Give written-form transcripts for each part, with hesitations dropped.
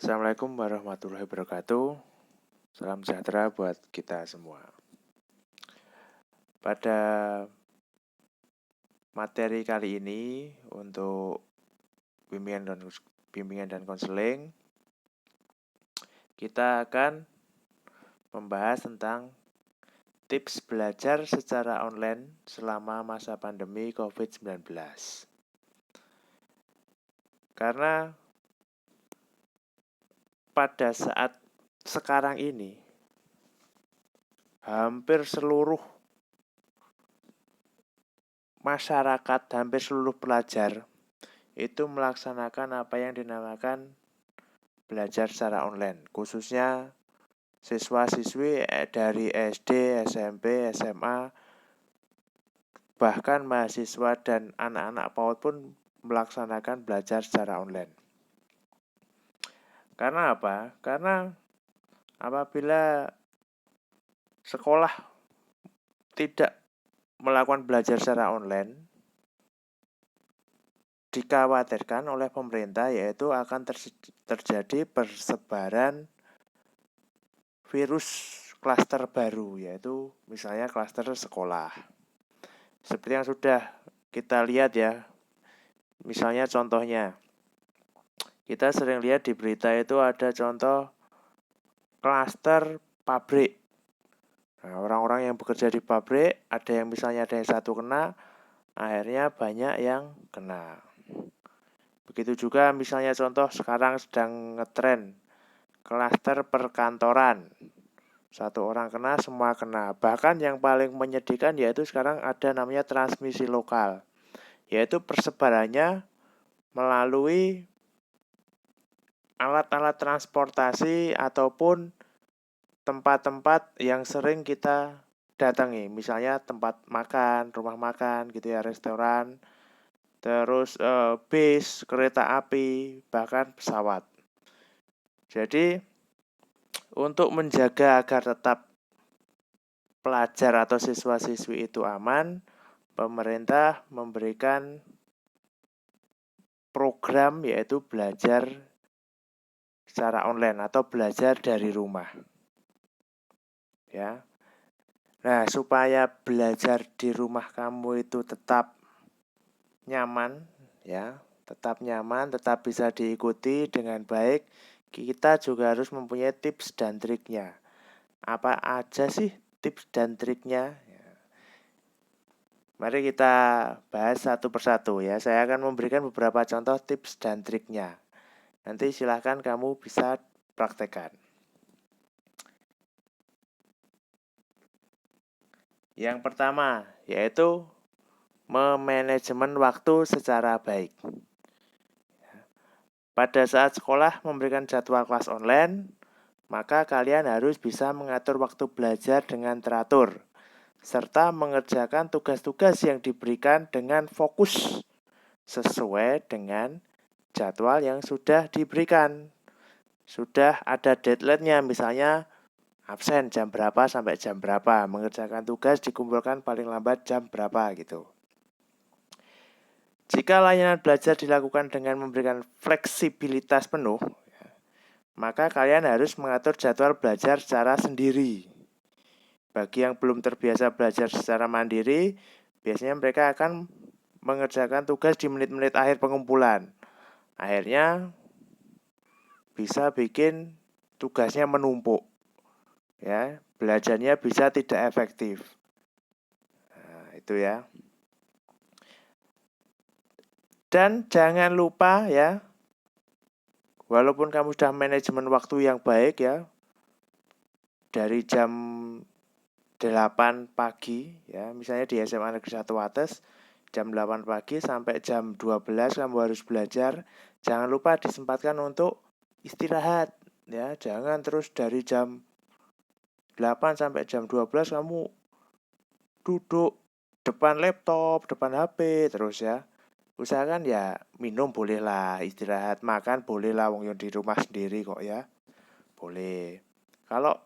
Assalamualaikum warahmatullahi wabarakatuh. Salam sejahtera buat kita semua. Pada materi kali ini untuk bimbingan dan konseling, kita akan membahas tentang tips belajar secara online selama masa pandemi COVID-19. Karena pada saat sekarang ini, hampir seluruh masyarakat, hampir seluruh pelajar itu melaksanakan apa yang dinamakan belajar secara online, khususnya siswa-siswi dari SD, SMP, SMA, bahkan mahasiswa dan anak-anak PAUD pun melaksanakan belajar secara online. Karena apa? Karena apabila sekolah tidak melakukan belajar secara online, dikhawatirkan oleh pemerintah yaitu akan terjadi persebaran virus klaster baru, yaitu misalnya klaster sekolah. Seperti yang sudah kita lihat ya, misalnya contohnya, kita sering lihat di berita itu ada contoh klaster pabrik. Nah, orang-orang yang bekerja di pabrik, ada yang misalnya ada yang satu kena, akhirnya banyak yang kena. Begitu juga misalnya contoh sekarang sedang ngetren klaster perkantoran. Satu orang kena, semua kena. Bahkan yang paling menyedihkan yaitu sekarang ada namanya transmisi lokal, yaitu persebarannya melalui alat-alat transportasi ataupun tempat-tempat yang sering kita datangi, misalnya tempat makan, rumah makan gitu ya, restoran, terus bis, kereta api, bahkan pesawat. Jadi untuk menjaga agar tetap pelajar atau siswa-siswi itu aman, pemerintah memberikan program yaitu belajar secara online atau belajar dari rumah. Ya. Nah, supaya belajar di rumah kamu itu tetap nyaman, ya, tetap nyaman, tetap bisa diikuti dengan baik, kita juga harus mempunyai tips dan triknya. Apa aja sih tips dan triknya? Mari kita bahas satu persatu ya. Saya akan memberikan beberapa contoh tips dan triknya. Nanti silahkan kamu bisa praktekkan. Yang pertama, yaitu memanajemen waktu secara baik. Pada saat sekolah memberikan jadwal kelas online, maka kalian harus bisa mengatur waktu belajar dengan teratur, serta mengerjakan tugas-tugas yang diberikan dengan fokus sesuai dengan jadwal yang sudah diberikan. Sudah ada deadline-nya, misalnya absen jam berapa sampai jam berapa, mengerjakan tugas dikumpulkan paling lambat jam berapa gitu. Jika layanan belajar dilakukan dengan memberikan fleksibilitas penuh, maka kalian harus mengatur jadwal belajar secara sendiri. Bagi yang belum terbiasa belajar secara mandiri, biasanya mereka akan mengerjakan tugas di menit-menit akhir pengumpulan. Akhirnya bisa bikin tugasnya menumpuk. Ya, belajarnya bisa tidak efektif. Nah, itu ya. Dan jangan lupa ya, walaupun kamu sudah manajemen waktu yang baik ya, dari jam 8 pagi ya, misalnya di SMA Negeri 1 Wates, jam 8 pagi sampai jam 12 kamu harus belajar. Jangan lupa disempatkan untuk istirahat ya, jangan terus dari jam 8 sampai jam 12 kamu duduk depan laptop, depan HP terus ya. Usahakan ya minum bolehlah, istirahat, makan bolehlah, wong yang di rumah sendiri kok ya. Boleh. Kalau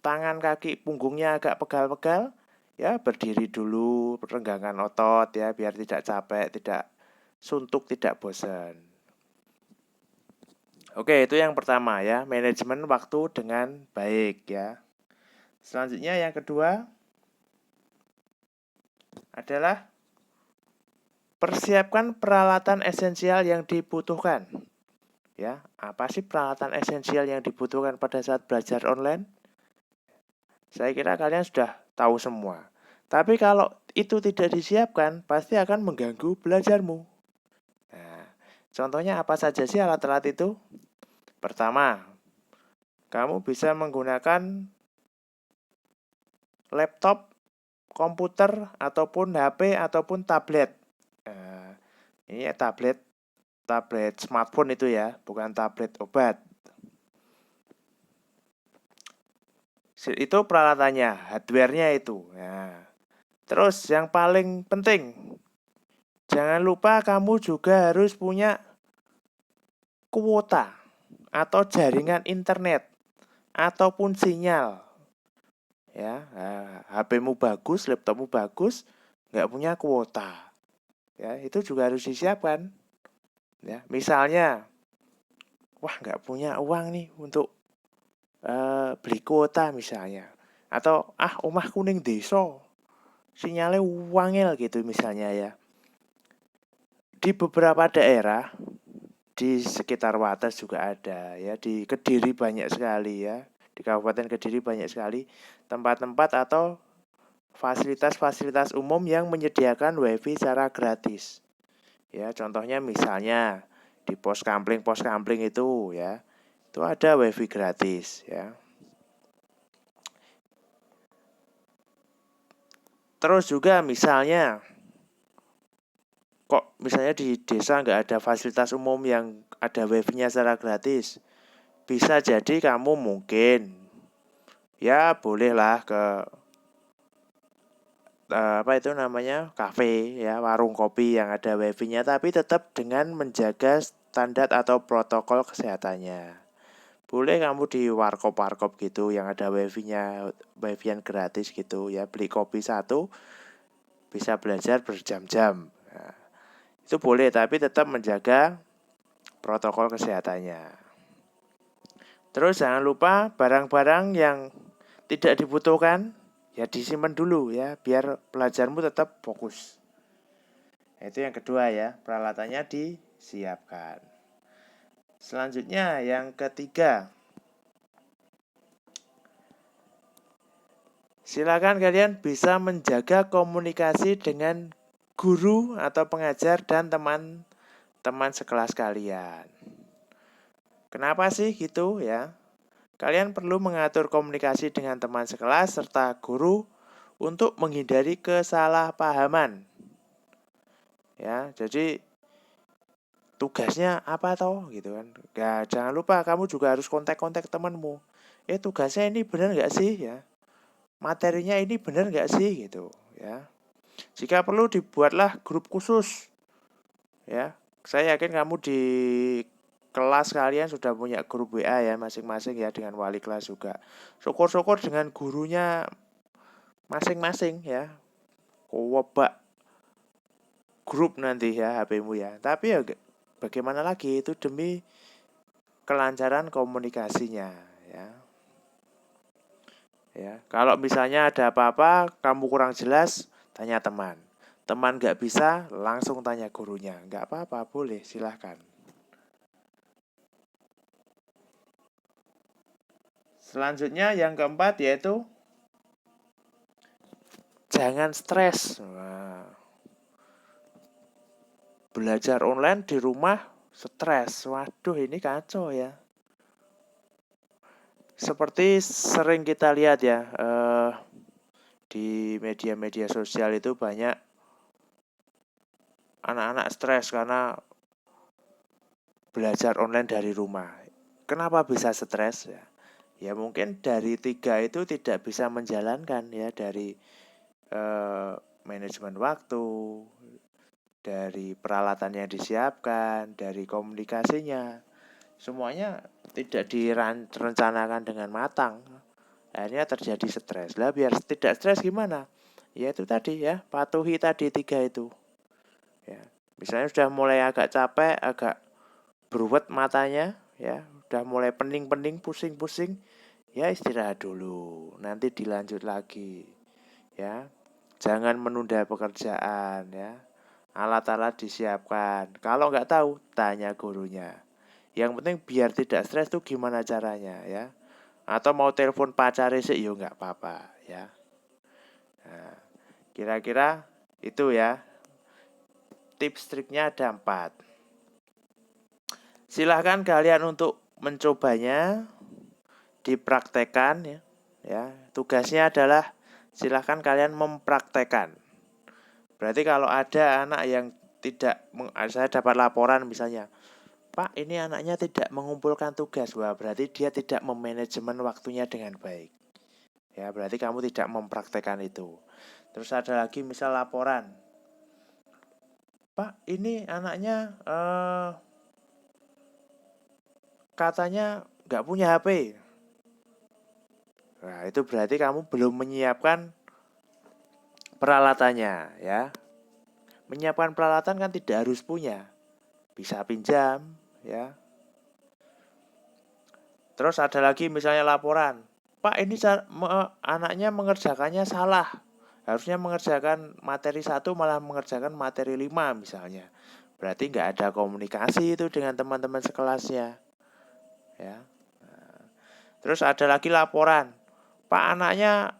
tangan kaki punggungnya agak pegal-pegal, ya berdiri dulu, perenggangan otot ya biar tidak capek, tidak suntuk, tidak bosan. Oke, itu yang pertama ya, manajemen waktu dengan baik ya. Selanjutnya yang kedua adalah persiapkan peralatan esensial yang dibutuhkan. Ya, apa sih peralatan esensial yang dibutuhkan pada saat belajar online? Saya kira kalian sudah tahu semua. Tapi kalau itu tidak disiapkan, pasti akan mengganggu belajarmu. Nah, contohnya apa saja sih alat-alat itu? Pertama, kamu bisa menggunakan laptop, komputer, ataupun HP, ataupun tablet. Nah, ini ya tablet smartphone itu ya, bukan tablet obat. Itu peralatannya, hardware-nya itu. Nah, terus yang paling penting, jangan lupa kamu juga harus punya kuota atau jaringan internet ataupun sinyal. Ya, HP-mu bagus, laptopmu bagus, nggak punya kuota. Ya, itu juga harus disiapkan. Ya, misalnya, wah nggak punya uang nih untuk beli kuota misalnya. Atau omah kuning desa, sinyalnya wangel gitu misalnya ya. Di beberapa daerah di sekitar Wates juga ada ya, di Kediri banyak sekali ya. Di Kabupaten Kediri banyak sekali tempat-tempat atau fasilitas-fasilitas umum yang menyediakan WiFi secara gratis. Ya, contohnya misalnya di pos kampling itu ya. Itu ada WiFi gratis ya. Terus juga misalnya kok misalnya di desa nggak ada fasilitas umum yang ada WiFi-nya secara gratis. Bisa jadi kamu mungkin ya bolehlah ke apa itu namanya kafe ya, warung kopi yang ada wifi-nya, tapi tetap dengan menjaga standar atau protokol kesehatannya. Boleh kamu di warkop gitu yang ada wifi-nya, wifi-an gratis gitu ya, beli kopi satu bisa belajar berjam-jam. Nah, itu boleh tapi tetap menjaga protokol kesehatannya. Terus jangan lupa barang-barang yang tidak dibutuhkan ya disimpan dulu ya, biar pelajarmu tetap fokus. Itu yang kedua ya, peralatannya disiapkan. Selanjutnya yang ketiga, silakan kalian bisa menjaga komunikasi dengan guru atau pengajar dan teman-teman sekelas kalian. Kenapa sih gitu ya? Kalian perlu mengatur komunikasi dengan teman sekelas serta guru untuk menghindari kesalahpahaman. Ya, jadi tugasnya apa toh gitu kan. Ya, jangan lupa kamu juga harus kontak-kontak temanmu. Tugasnya ini benar nggak sih ya? Materinya ini benar nggak sih gitu ya. Jika perlu dibuatlah grup khusus ya. Saya yakin kamu di kelas kalian sudah punya grup WA ya masing-masing ya, dengan wali kelas juga. Syukur-syukur dengan gurunya masing-masing ya. Kowabak grup nanti ya HP-mu ya. Tapi ya bagaimana lagi, itu demi kelancaran komunikasinya ya. Ya, kalau misalnya ada apa-apa kamu kurang jelas, tanya teman. Teman nggak bisa, langsung tanya gurunya. Nggak apa-apa, boleh, silahkan. Selanjutnya yang keempat yaitu jangan stres. Nah, belajar online di rumah stres. Waduh, ini kacau ya. Seperti sering kita lihat ya, di media-media sosial itu banyak anak-anak stres karena belajar online dari rumah. Kenapa bisa stres ya? Ya mungkin dari tiga itu tidak bisa menjalankan ya, dari manajemen waktu, dari peralatan yang disiapkan, dari komunikasinya. Semuanya tidak direncanakan dengan matang. Akhirnya terjadi stres. Lah biar tidak stres gimana? Ya itu tadi ya, patuhi tadi tiga itu. Ya. Misalnya sudah mulai agak capek, agak beruwet matanya, ya, udah mulai pening-pening, pusing-pusing, ya istirahat dulu, nanti dilanjut lagi, ya. Jangan menunda pekerjaan, ya. Alat-alat disiapkan. Kalau nggak tahu, tanya gurunya. Yang penting biar tidak stres tuh gimana caranya, ya. Atau mau telepon pacar sih, yo nggak apa-apa, ya. Nah, kira-kira itu ya. Tips triknya ada 4. Silahkan kalian untuk mencobanya, dipraktekkan ya. Ya, tugasnya adalah silahkan kalian mempraktekkan. Berarti kalau ada anak yang tidak, saya dapat laporan misalnya, Pak, ini anaknya tidak mengumpulkan tugas. Wah, berarti dia tidak memanajemen waktunya dengan baik. Ya, berarti kamu tidak mempraktekkan itu. Terus ada lagi misal laporan, Pak, ini anaknya katanya nggak punya HP. Nah, itu berarti kamu belum menyiapkan peralatannya, ya. Menyiapkan peralatan kan tidak harus punya, bisa pinjam, ya. Terus ada lagi misalnya laporan, Pak, ini anaknya mengerjakannya salah. Harusnya mengerjakan materi 1 malah mengerjakan materi 5 misalnya. Berarti nggak ada komunikasi itu dengan teman-teman sekelasnya, ya. Terus ada lagi laporan, Pak, anaknya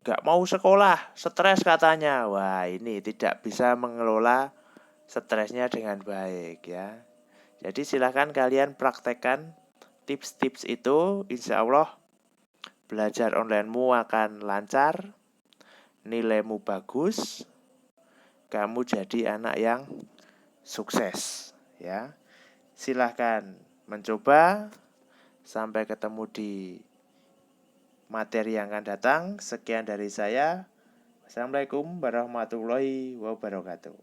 nggak mau sekolah, stres katanya. Wah, ini tidak bisa mengelola stresnya dengan baik, ya. Jadi silahkan kalian praktekkan tips-tips itu. Insya Allah belajar onlinemu akan lancar, nilaimu bagus, kamu jadi anak yang sukses, ya. Silahkan mencoba. Sampai ketemu di materi yang akan datang. Sekian dari saya. Assalamualaikum warahmatullahi wabarakatuh.